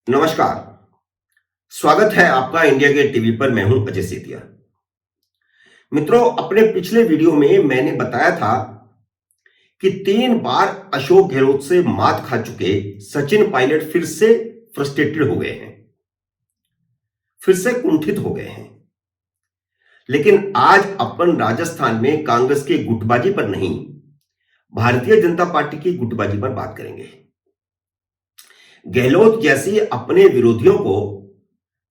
नमस्कार। स्वागत है आपका इंडिया गेट टीवी पर। मैं हूं अजय सेतिया। मित्रों, अपने पिछले वीडियो में मैंने बताया था कि 3 बार अशोक गहलोत से मात खा चुके सचिन पायलट फिर से फ्रस्ट्रेटेड हो गए हैं, फिर से कुंठित हो गए हैं। लेकिन आज अपन राजस्थान में कांग्रेस की गुटबाजी पर नहीं, भारतीय जनता पार्टी की गुटबाजी पर बात करेंगे। गहलोत जैसी अपने विरोधियों को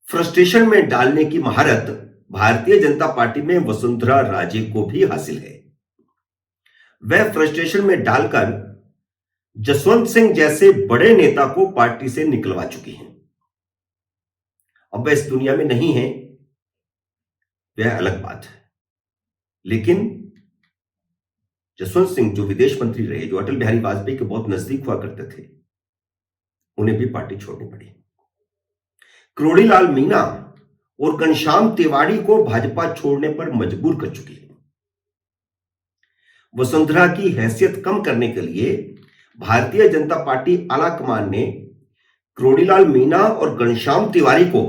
फ्रस्ट्रेशन में डालने की महारत भारतीय जनता पार्टी में वसुंधरा राजे को भी हासिल है। वह फ्रस्ट्रेशन में डालकर जसवंत सिंह जैसे बड़े नेता को पार्टी से निकलवा चुकी हैं। अब वह इस दुनिया में नहीं है, वह अलग बात है। लेकिन जसवंत सिंह जो विदेश मंत्री रहे, जो अटल बिहारी वाजपेयी के बहुत नजदीक हुआ करते थे, उन्हें भी पार्टी छोड़नी पड़ी। करोड़ीलाल मीणा और घनश्याम तिवारी को भाजपा छोड़ने पर मजबूर कर चुकी है। वसुंधरा की हैसियत कम करने के लिए भारतीय जनता पार्टी आलाकमान ने करोड़ीलाल मीणा और घनश्याम तिवारी को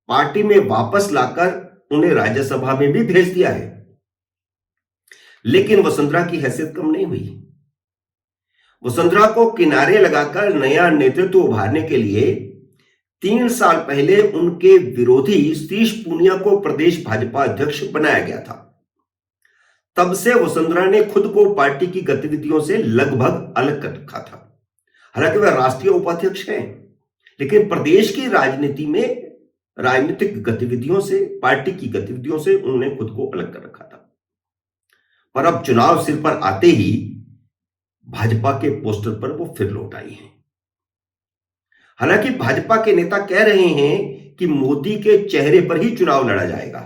पार्टी में वापस लाकर उन्हें राज्यसभा में भी भेज दिया है। लेकिन वसुंधरा की हैसियत कम नहीं हुई। वसुंधरा को किनारे लगाकर नया नेतृत्व उभारने के लिए 3 साल पहले उनके विरोधी सतीश पूनिया को प्रदेश भाजपा अध्यक्ष बनाया गया था। तब से वसुंधरा ने खुद को पार्टी की गतिविधियों से लगभग अलग कर रखा था। हालांकि वह राष्ट्रीय उपाध्यक्ष हैं, लेकिन प्रदेश की राजनीति में राजनीतिक गतिविधियों से, पार्टी की गतिविधियों से उन्होंने खुद को अलग कर रखा था। पर अब चुनाव सिर पर आते ही भाजपा के पोस्टर पर वो फिर लौट आई हैं। हालांकि भाजपा के नेता कह रहे हैं कि मोदी के चेहरे पर ही चुनाव लड़ा जाएगा,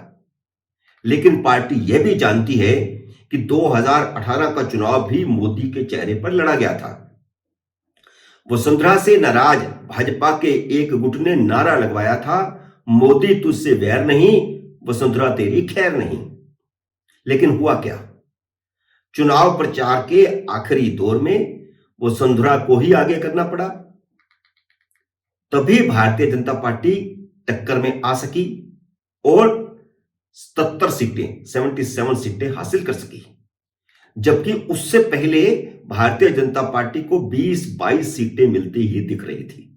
लेकिन पार्टी यह भी जानती है कि 2018 का चुनाव भी मोदी के चेहरे पर लड़ा गया था। वसुंधरा से नाराज भाजपा के एक गुट ने नारा लगवाया था, मोदी तुझसे वैर नहीं, वसुंधरा तेरी खैर नहीं। लेकिन हुआ क्या? चुनाव प्रचार के आखिरी दौर में वसुंधरा को ही आगे करना पड़ा। तभी भारतीय जनता पार्टी टक्कर में आ सकी और 77 सीटें हासिल कर सकी, जबकि उससे पहले भारतीय जनता पार्टी को 20-22 सीटें मिलती ही दिख रही थी।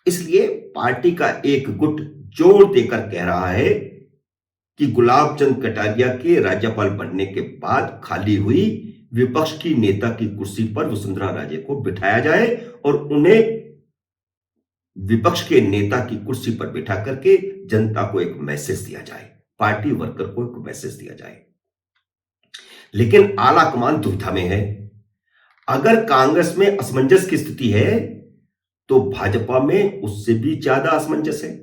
इसलिए पार्टी का एक गुट जोर देकर कह रहा है कि गुलाब चंद कटारिया के राज्यपाल बनने के बाद खाली हुई विपक्ष की नेता की कुर्सी पर वसुंधरा राजे को बिठाया जाए और उन्हें विपक्ष के नेता की कुर्सी पर बिठा करके जनता को एक मैसेज दिया जाए, पार्टी वर्कर को एक मैसेज दिया जाए। लेकिन आलाकमान दुविधा में है। अगर कांग्रेस में असमंजस की स्थिति है तो भाजपा में उससे भी ज्यादा असमंजस है।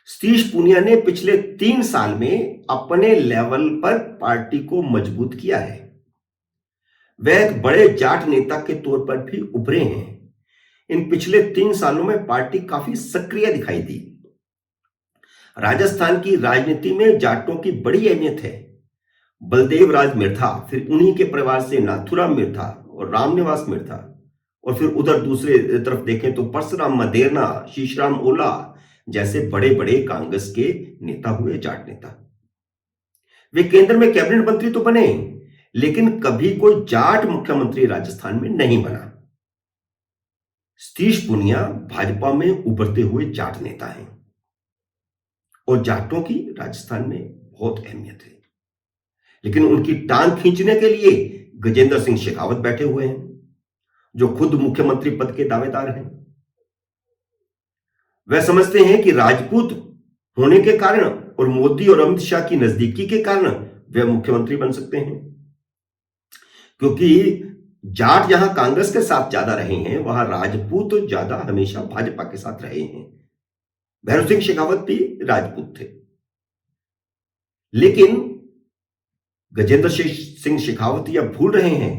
सतीश पूनिया ने पिछले 3 साल में अपने लेवल पर पार्टी को मजबूत किया है। वह एक बड़े जाट नेता के तौर पर भी उभरे हैं। इन पिछले 3 सालों में पार्टी काफी सक्रिय दिखाई दी। राजस्थान की राजनीति में जाटों की बड़ी अहमियत है। बलदेव राज मिर्था, फिर उन्हीं के परिवार से नाथुराम मिर्था और रामनिवास मिर्था, और फिर उधर दूसरे तरफ देखें तो परशुराम मदेरना, शीशराम ओला जैसे बड़े बड़े कांग्रेस के नेता हुए, जाट नेता। वे केंद्र में कैबिनेट मंत्री तो बने, लेकिन कभी कोई जाट मुख्यमंत्री राजस्थान में नहीं बना। सतीश पूनिया भाजपा में उभरते हुए जाट नेता हैं और जाटों की राजस्थान में बहुत अहमियत है। लेकिन उनकी टांग खींचने के लिए गजेंद्र सिंह शेखावत बैठे हुए हैं, जो खुद मुख्यमंत्री पद के दावेदार हैं। वह समझते हैं कि राजपूत होने के कारण और मोदी और अमित शाह की नजदीकी के कारण वे मुख्यमंत्री बन सकते हैं। क्योंकि जाट जहां कांग्रेस के साथ ज्यादा रहे हैं, वहां राजपूत ज्यादा हमेशा भाजपा के साथ रहे हैं। भैरव सिंह शेखावत भी राजपूत थे। लेकिन गजेंद्र सिंह शेखावत यह भूल रहे हैं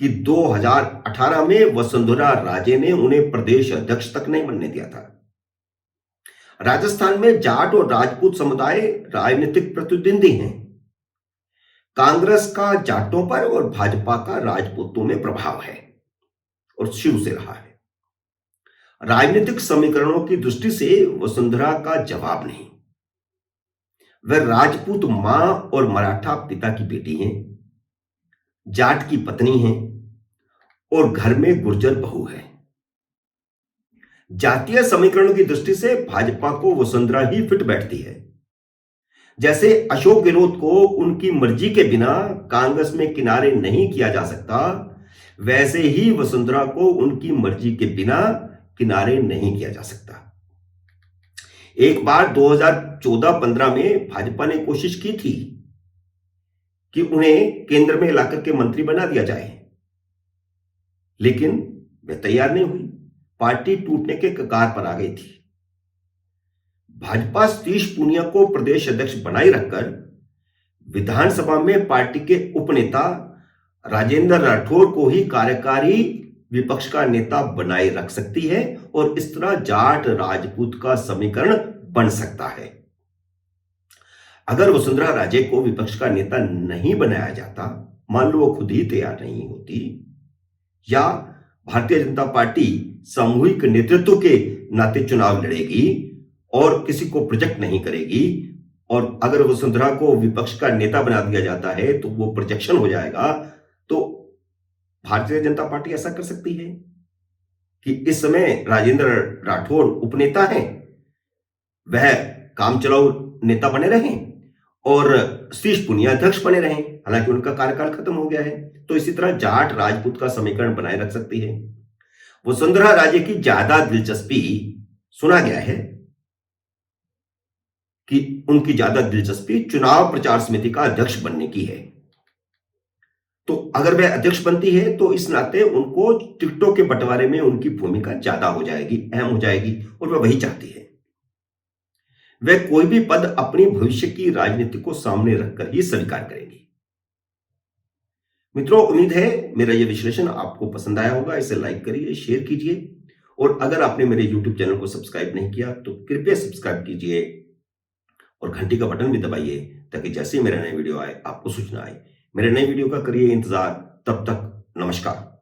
कि 2018 में वसुंधरा राजे ने उन्हें प्रदेश अध्यक्ष तक नहीं बनने दिया था। राजस्थान में जाट और राजपूत समुदाय राजनीतिक प्रतिद्वंदी हैं। कांग्रेस का जाटों पर और भाजपा का राजपूतों में प्रभाव है और शुरू से रहा है। राजनीतिक समीकरणों की दृष्टि से वसुंधरा का जवाब नहीं। वह राजपूत मां और मराठा पिता की बेटी हैं, जाट की पत्नी हैं और घर में गुर्जर बहू है। जातीय समीकरणों की दृष्टि से भाजपा को वसुंधरा ही फिट बैठती है। जैसे अशोक गहलोत को उनकी मर्जी के बिना कांग्रेस में किनारे नहीं किया जा सकता, वैसे ही वसुंधरा को उनकी मर्जी के बिना किनारे नहीं किया जा सकता। एक बार 2014-15 में भाजपा ने कोशिश की थी कि उन्हें केंद्र में लाकर के मंत्री बना दिया जाए, लेकिन वे तैयार नहीं हुई। पार्टी टूटने के कगार पर आ गई थी। भाजपा सतीश पूनिया को प्रदेश अध्यक्ष बनाए रखकर विधानसभा में पार्टी के उपनेता राजेंद्र राठौर को ही कार्यकारी विपक्ष का नेता बनाए रख सकती है और इस तरह जाट राजपूत का समीकरण बन सकता है। अगर वसुंधरा राजे को विपक्ष का नेता नहीं बनाया जाता, मान लो वो खुद ही तैयार नहीं होती, या भारतीय जनता पार्टी सामूहिक नेतृत्व के नाते चुनाव लड़ेगी और किसी को प्रोजेक्ट नहीं करेगी, और अगर वसुंधरा को विपक्ष का नेता बना दिया जाता है तो वो प्रोजेक्शन हो जाएगा, तो भारतीय जनता पार्टी ऐसा कर सकती है कि इस समय राजेंद्र राठौर उपनेता हैं, वह काम चलाऊ नेता बने रहें और सतीश पूनिया अध्यक्ष बने रहें, हालांकि उनका कार्यकाल खत्म हो गया है। तो इसी तरह जाट राजपूत का समीकरण बनाए रख सकती है। वसुंधरा राजे की ज्यादा दिलचस्पी, सुना गया है कि उनकी ज्यादा दिलचस्पी चुनाव प्रचार समिति का अध्यक्ष बनने की है। तो अगर वह अध्यक्ष बनती है तो इस नाते उनको टिकटों के बंटवारे में उनकी भूमिका ज्यादा हो जाएगी, अहम हो जाएगी, और वह वही चाहती है। वह कोई भी पद अपनी भविष्य की राजनीति को सामने रखकर ही स्वीकार करेंगी। मित्रों, उम्मीद है मेरा यह विश्लेषण आपको पसंद आया होगा। इसे लाइक करिए, शेयर कीजिए, और अगर आपने मेरे YouTube चैनल को सब्सक्राइब नहीं किया तो कृपया सब्सक्राइब कीजिए और घंटी का बटन भी दबाइए, ताकि जैसे ही मेरा नया वीडियो आए आपको सूचना आए। मेरे नए वीडियो का करिए इंतजार। तब तक नमस्कार।